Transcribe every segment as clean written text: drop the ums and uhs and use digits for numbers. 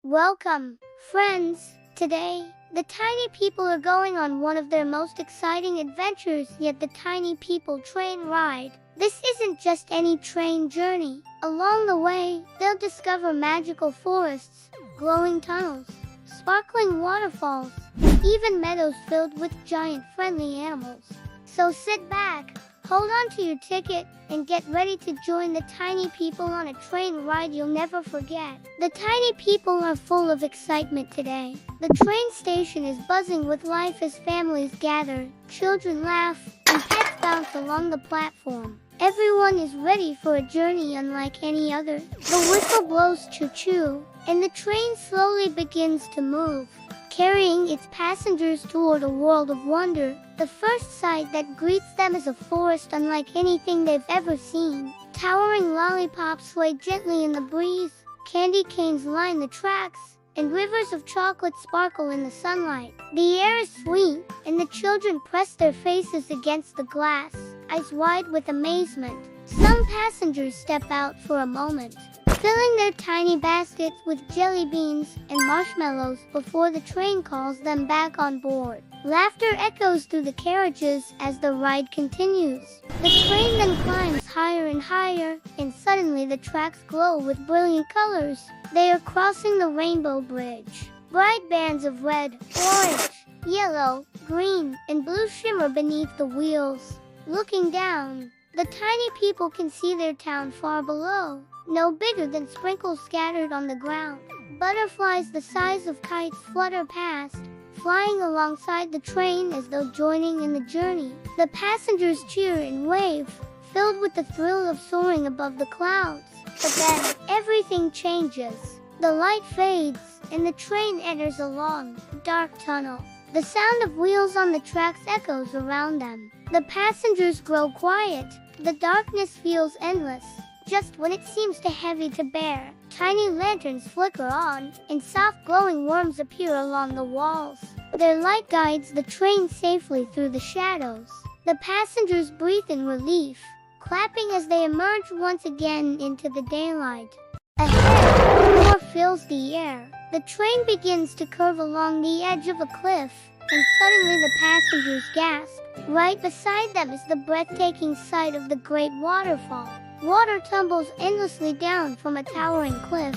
Welcome, friends! Today, the tiny people are going on one of their most exciting adventures yet, the Tiny People train ride. This isn't just any train journey. Along the way, they'll discover magical forests, glowing tunnels, sparkling waterfalls, and even meadows filled with giant friendly animals. So sit back, hold on to your ticket, and get ready to join the Tiny People on a train ride you'll never forget. The Tiny People are full of excitement today. The train station is buzzing with life as families gather, children laugh, and pets bounce along the platform. Everyone is ready for a journey unlike any other. The whistle blows choo-choo, and the train slowly begins to move, carrying its passengers toward a world of wonder. The first sight that greets them is a forest unlike anything they've ever seen. Towering lollipops sway gently in the breeze, candy canes line the tracks, and rivers of chocolate sparkle in the sunlight. The air is sweet, and the children press their faces against the glass, eyes wide with amazement. Some passengers step out for a moment, filling their tiny baskets with jelly beans and marshmallows before the train calls them back on board. Laughter echoes through the carriages as the ride continues. The train then climbs higher and higher, and suddenly the tracks glow with brilliant colors. They are crossing the Rainbow Bridge. Bright bands of red, orange, yellow, green, and blue shimmer beneath the wheels. Looking down, the Tiny People can see their town far below, no bigger than sprinkles scattered on the ground. Butterflies the size of kites flutter past, flying alongside the train as though joining in the journey. The passengers cheer and wave, filled with the thrill of soaring above the clouds. But then, everything changes. The light fades, and the train enters a long, dark tunnel. The sound of wheels on the tracks echoes around them. The passengers grow quiet. The darkness feels endless. Just when it seems too heavy to bear, tiny lanterns flicker on, and soft glowing worms appear along the walls. Their light guides the train safely through the shadows. The passengers breathe in relief, clapping as they emerge once again into the daylight. Ahead, roar fills the air. The train begins to curve along the edge of a cliff, and suddenly the passengers gasp. Right beside them is the breathtaking sight of the great waterfall. Water tumbles endlessly down from a towering cliff,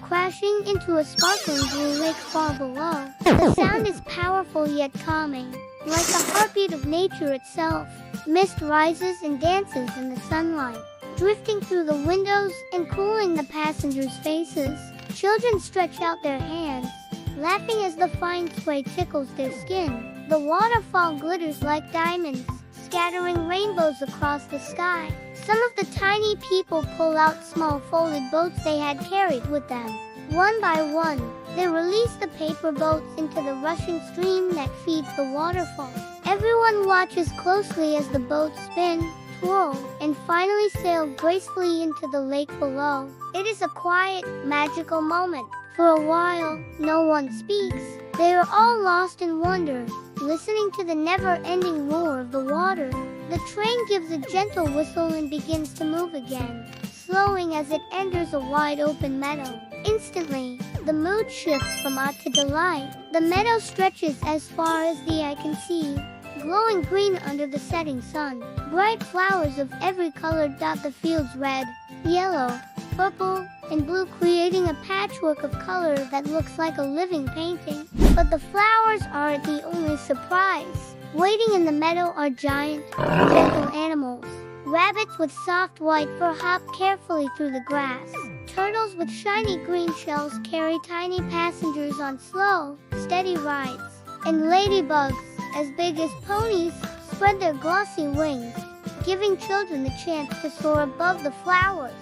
crashing into a sparkling blue lake far below. The sound is powerful yet calming, like the heartbeat of nature itself. Mist rises and dances in the sunlight, drifting through the windows and cooling the passengers' faces. Children stretch out their hands, laughing as the fine spray tickles their skin. The waterfall glitters like diamonds, scattering rainbows across the sky. Some of the Tiny People pull out small folded boats they had carried with them. One by one, they release the paper boats into the rushing stream that feeds the waterfall. Everyone watches closely as the boats spin, twirl, and finally sail gracefully into the lake below. It is a quiet, magical moment. For a while, no one speaks. They are all lost in wonder, listening to the never-ending roar of the water. The train gives a gentle whistle and begins to move again, slowing as it enters a wide-open meadow. Instantly, the mood shifts from awe to delight. The meadow stretches as far as the eye can see, glowing green under the setting sun. Bright flowers of every color dot the fields: red, yellow, purple, and blue, creating a patchwork of color that looks like a living painting. But the flowers aren't the only surprise. Waiting in the meadow are giant, gentle animals. Rabbits with soft white fur hop carefully through the grass. Turtles with shiny green shells carry tiny passengers on slow, steady rides. And ladybugs, as big as ponies, spread their glossy wings, giving children the chance to soar above the flowers.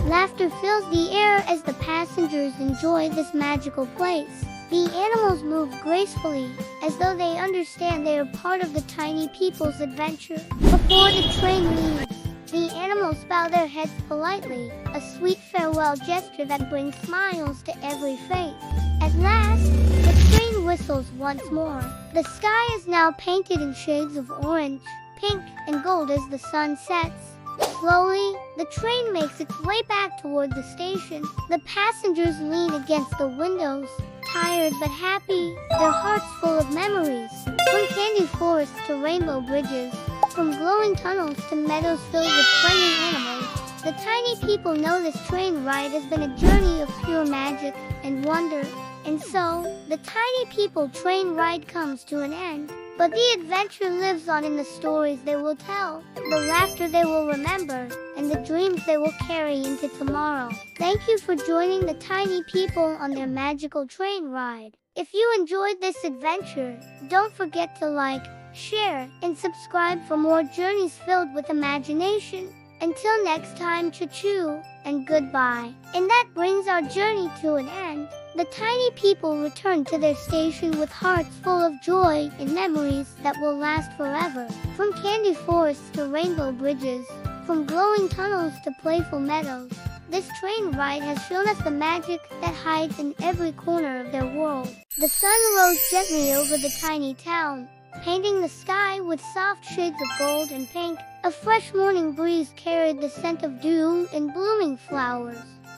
Laughter fills the air as the passengers enjoy this magical place. The animals move gracefully, as though they understand they are part of the Tiny People's adventure. Before the train leaves, the animals bow their heads politely, a sweet farewell gesture that brings smiles to every face. At last, the train whistles once more. The sky is now painted in shades of orange, pink, and gold as the sun sets. Slowly, the train makes its way back toward the station. The passengers lean against the windows, tired but happy, their hearts full of memories. From candy forests to rainbow bridges, from glowing tunnels to meadows filled with friendly animals, the tiny people know this train ride has been a journey of pure magic and wonder. And so, the tiny people train ride comes to an end. But the adventure lives on in the stories they will tell, the laughter they will remember, and the dreams they will carry into tomorrow. Thank you for joining the tiny people on their magical train ride. If you enjoyed this adventure, don't forget to like, share, and subscribe for more journeys filled with imagination. Until next time, choo-choo, and goodbye. And that brings our journey to an end. The tiny people return to their station with hearts full of joy and memories that will last forever. From candy forests to rainbow bridges, from glowing tunnels to playful meadows, this train ride has shown us the magic that hides in every corner of their world. The sun rose gently over the tiny town, painting the sky with soft shades of gold and pink. A fresh morning breeze carried the scent of dew and blooming flowers,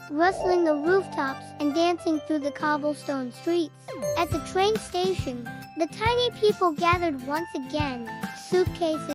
rustling the rooftops and dancing through the cobblestone streets. At the train station, the tiny people gathered once again, suitcases